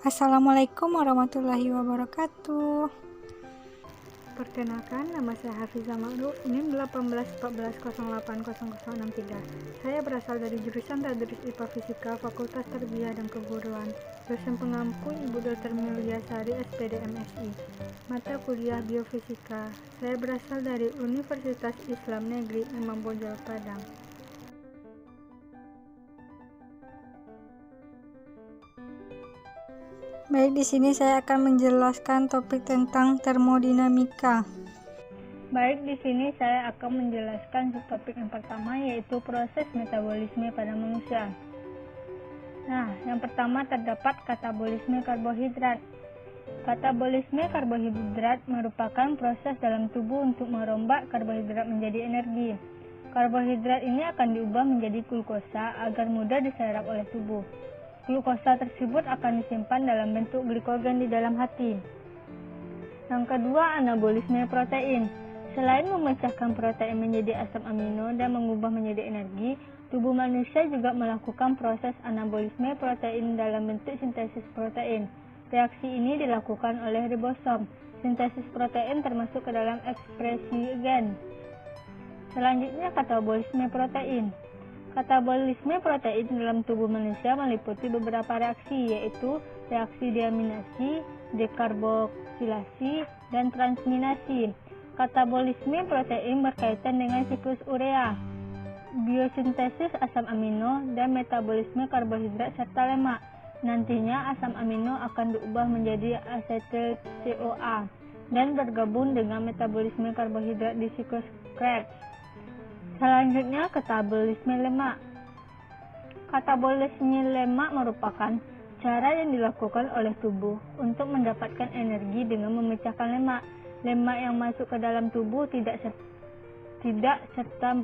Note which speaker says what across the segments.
Speaker 1: Assalamualaikum warahmatullahi wabarakatuh.
Speaker 2: Perkenalkan, nama saya Hafizah Ma'ruf, NIM 1814080063. Saya berasal dari jurusan Tadris IPA Fisika, Fakultas Tarbiyah dan Keguruan. Dosen pengampu Ibu Dr. Milya Sari, SPD MSI. Mata kuliah Biofisika. Saya berasal dari Universitas Islam Negeri Imam Bonjol Padang.
Speaker 1: Baik, di sini saya akan menjelaskan topik tentang termodinamika.
Speaker 2: Baik, di sini saya akan menjelaskan subtopik yang pertama, yaitu proses metabolisme pada manusia. Nah, yang pertama terdapat katabolisme karbohidrat. Katabolisme karbohidrat merupakan proses dalam tubuh untuk merombak karbohidrat menjadi energi. Karbohidrat ini akan diubah menjadi glukosa agar mudah diserap oleh tubuh. Glukosa tersebut akan disimpan dalam bentuk glikogen di dalam hati. Yang kedua, anabolisme protein. Selain memecahkan protein menjadi asam amino dan mengubah menjadi energi, tubuh manusia juga melakukan proses anabolisme protein dalam bentuk sintesis protein. Reaksi ini dilakukan oleh ribosom. Sintesis protein termasuk ke dalam ekspresi gen. Selanjutnya, katabolisme protein. Katabolisme protein dalam tubuh manusia meliputi beberapa reaksi, yaitu reaksi deaminasi, dekarboksilasi, dan transminasi. Katabolisme protein berkaitan dengan siklus urea, biosintesis asam amino, dan metabolisme karbohidrat serta lemak. Nantinya asam amino akan diubah menjadi asetil CoA dan bergabung dengan metabolisme karbohidrat di siklus Krebs. Selanjutnya, katabolisme lemak. Katabolisme lemak merupakan cara yang dilakukan oleh tubuh untuk mendapatkan energi dengan memecahkan lemak. Lemak yang masuk ke dalam tubuh tidak serta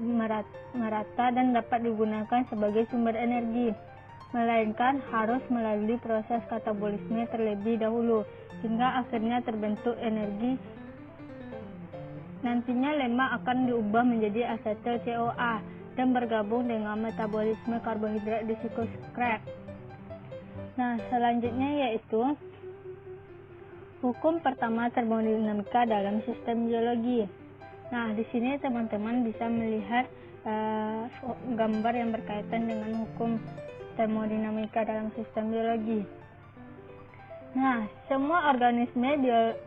Speaker 2: merata dan dapat digunakan sebagai sumber energi, melainkan harus melalui proses katabolisme terlebih dahulu, hingga akhirnya terbentuk energi. Nantinya lemak akan diubah menjadi asetil CoA dan bergabung dengan metabolisme karbohidrat di siklus Krebs. Nah, selanjutnya yaitu hukum pertama termodinamika dalam sistem biologi. Nah, di sini teman-teman bisa melihat gambar yang berkaitan dengan hukum termodinamika dalam sistem biologi. Nah, semua organisme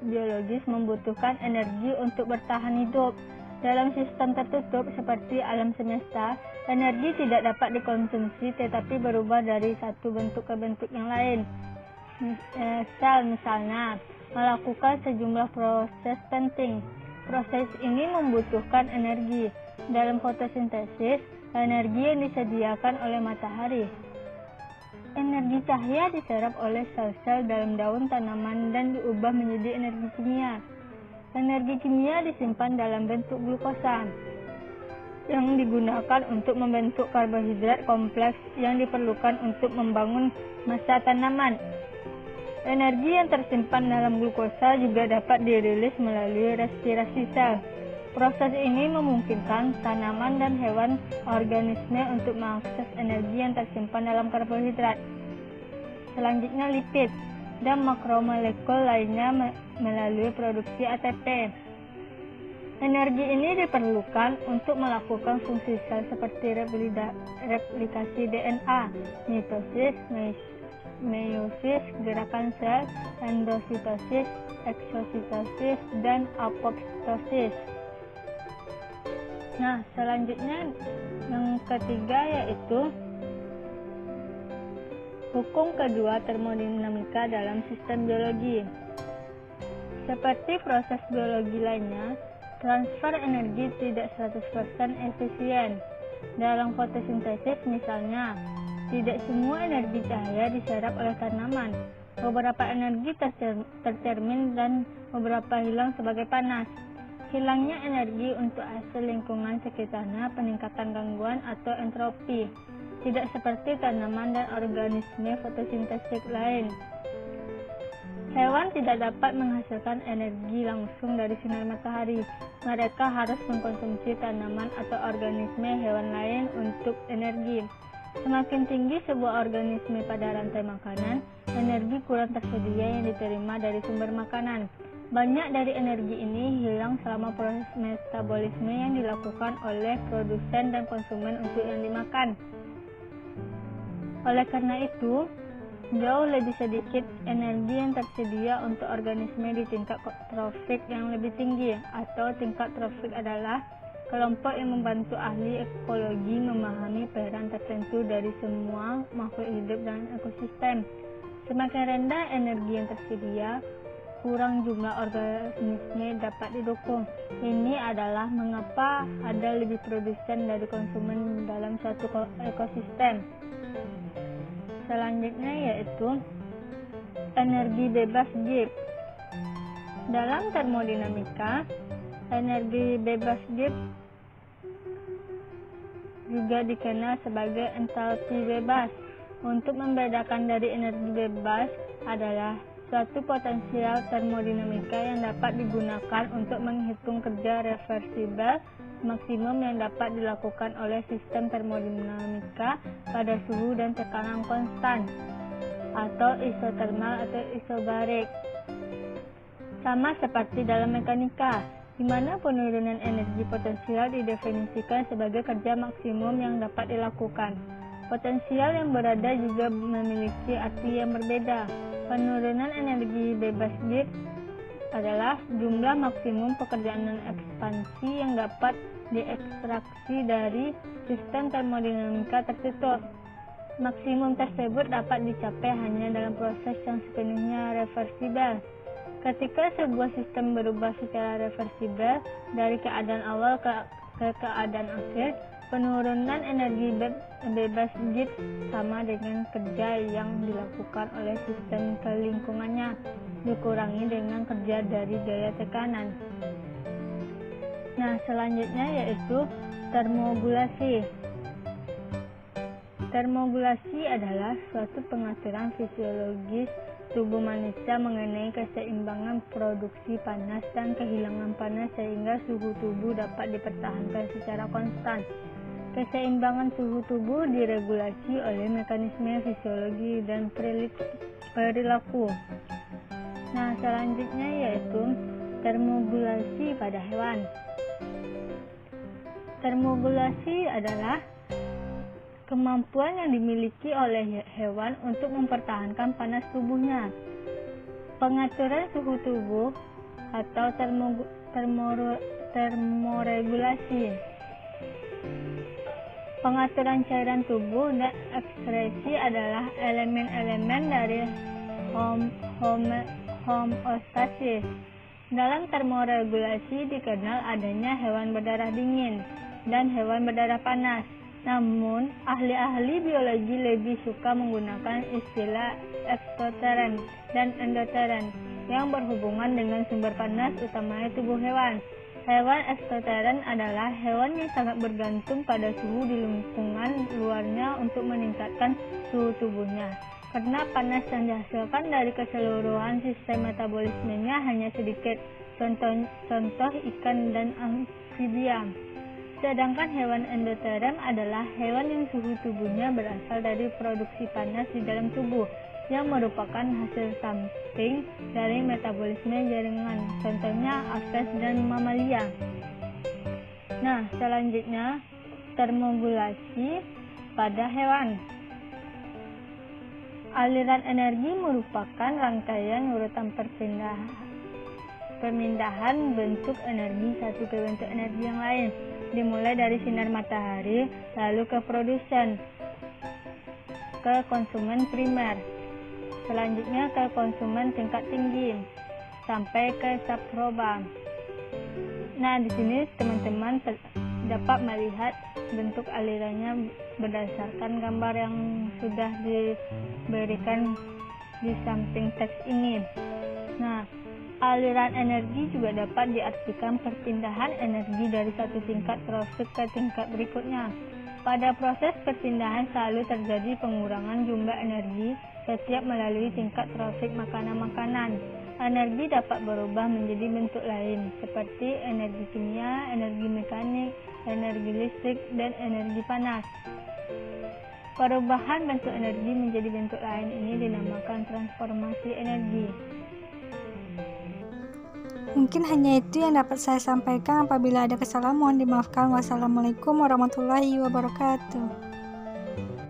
Speaker 2: biologis membutuhkan energi untuk bertahan hidup. Dalam sistem tertutup seperti alam semesta, energi tidak dapat dikonsumsi tetapi berubah dari satu bentuk ke bentuk yang lain. Sel misalnya melakukan sejumlah proses penting. Proses ini membutuhkan energi. Dalam fotosintesis, energi yang disediakan oleh matahari. Energi cahaya diserap oleh sel-sel dalam daun tanaman dan diubah menjadi energi kimia. Energi kimia disimpan dalam bentuk glukosa yang digunakan untuk membentuk karbohidrat kompleks yang diperlukan untuk membangun massa tanaman. Energi yang tersimpan dalam glukosa juga dapat dirilis melalui respirasi sel. Proses ini memungkinkan tanaman dan hewan organisme untuk mengakses energi yang tersimpan dalam karbohidrat. Selanjutnya, lipid dan makromolekul lainnya melalui produksi ATP. Energi ini diperlukan untuk melakukan fungsi sel seperti replikasi DNA, mitosis, meiosis, gerakan sel, endositosis, eksositosis, dan apoptosis. Nah, selanjutnya yang ketiga yaitu hukum kedua termodinamika dalam sistem biologi. Seperti proses biologi lainnya, transfer energi tidak 100% efisien. Dalam fotosintesis misalnya, tidak semua energi cahaya diserap oleh tanaman. Beberapa energi tercermin dan beberapa hilang sebagai panas. Hilangnya energi untuk hasil lingkungan sekitarnya peningkatan gangguan atau entropi, tidak seperti tanaman dan organisme fotosintesis lain. Hewan tidak dapat menghasilkan energi langsung dari sinar matahari. Mereka harus mengkonsumsi tanaman atau organisme hewan lain untuk energi. Semakin tinggi sebuah organisme pada rantai makanan, energi kurang tersedia yang diterima dari sumber makanan. Banyak dari energi ini hilang selama proses metabolisme yang dilakukan oleh produsen dan konsumen untuk yang dimakan. Oleh karena itu, jauh lebih sedikit energi yang tersedia untuk organisme di tingkat trofik yang lebih tinggi, atau tingkat trofik adalah kelompok yang membantu ahli ekologi memahami peran tertentu dari semua makhluk hidup dan ekosistem. Semakin rendah energi yang tersedia, kurang jumlah organisme dapat didukung. Ini adalah mengapa ada lebih produsen dari konsumen dalam suatu ekosistem. Selanjutnya yaitu energi bebas Gibbs. Dalam termodinamika, energi bebas Gibbs juga dikenal sebagai entalpi bebas. Untuk membedakan dari energi bebas adalah suatu potensial termodinamika yang dapat digunakan untuk menghitung kerja reversibel maksimum yang dapat dilakukan oleh sistem termodinamika pada suhu dan tekanan konstan, atau isotermal atau isobarik. Sama seperti dalam mekanika, di mana penurunan energi potensial didefinisikan sebagai kerja maksimum yang dapat dilakukan. Potensial yang berada juga memiliki arti yang berbeda. Penurunan energi bebas Gibbs adalah jumlah maksimum pekerjaan ekspansi yang dapat diekstraksi dari sistem termodinamika tertutup. Maksimum tersebut dapat dicapai hanya dalam proses yang sepenuhnya reversibel. Ketika sebuah sistem berubah secara reversibel dari keadaan awal ke keadaan akhir, penurunan energi bebas Gibbs sama dengan kerja yang dilakukan oleh sistem ke lingkungannya, dikurangi dengan kerja dari gaya tekanan. Nah, selanjutnya yaitu termogulasi. Termogulasi adalah suatu pengaturan fisiologis tubuh manusia mengenai keseimbangan produksi panas dan kehilangan panas sehingga suhu tubuh dapat dipertahankan secara konstan. Keseimbangan suhu tubuh diregulasi oleh mekanisme fisiologi dan perilaku. Nah, selanjutnya yaitu termogulasi pada hewan. Termogulasi adalah kemampuan yang dimiliki oleh hewan untuk mempertahankan panas tubuhnya. Pengaturan suhu tubuh atau termoregulasi. Pengaturan cairan tubuh dan ekskresi adalah elemen-elemen dari homeostasis. Dalam termoregulasi dikenal adanya hewan berdarah dingin dan hewan berdarah panas. Namun, ahli-ahli biologi lebih suka menggunakan istilah eksoteren dan endoteren yang berhubungan dengan sumber panas utamanya tubuh hewan. Hewan eksoteren adalah hewan yang sangat bergantung pada suhu di lingkungan luarnya untuk meningkatkan suhu tubuhnya. Karena panas yang dihasilkan dari keseluruhan sistem metabolismenya hanya sedikit, contoh ikan dan amfibia. Sedangkan hewan endoteren adalah hewan yang suhu tubuhnya berasal dari produksi panas di dalam tubuh, yang merupakan hasil samping dari metabolisme jaringan, contohnya apes dan mamalia. Nah, selanjutnya termogulasi pada hewan. Aliran energi merupakan rangkaian urutan pemindahan bentuk energi satu ke bentuk energi yang lain, dimulai dari sinar matahari, lalu ke produsen, ke konsumen primer, selanjutnya ke konsumen tingkat tinggi, sampai ke subproba. Nah, di sini teman-teman dapat melihat bentuk alirannya berdasarkan gambar yang sudah diberikan di samping teks ini. Nah, aliran energi juga dapat diartikan perpindahan energi dari satu tingkat trofik ke tingkat berikutnya. Pada proses perpindahan selalu terjadi pengurangan jumlah energi setiap melalui tingkat trofik makanan-makanan. Energi dapat berubah menjadi bentuk lain, seperti energi kimia, energi mekanik, energi listrik, dan energi panas. Perubahan bentuk energi menjadi bentuk lain ini dinamakan transformasi energi.
Speaker 1: Mungkin hanya itu yang dapat saya sampaikan. Apabila ada kesalahan mohon dimaafkan. Wassalamualaikum warahmatullahi wabarakatuh.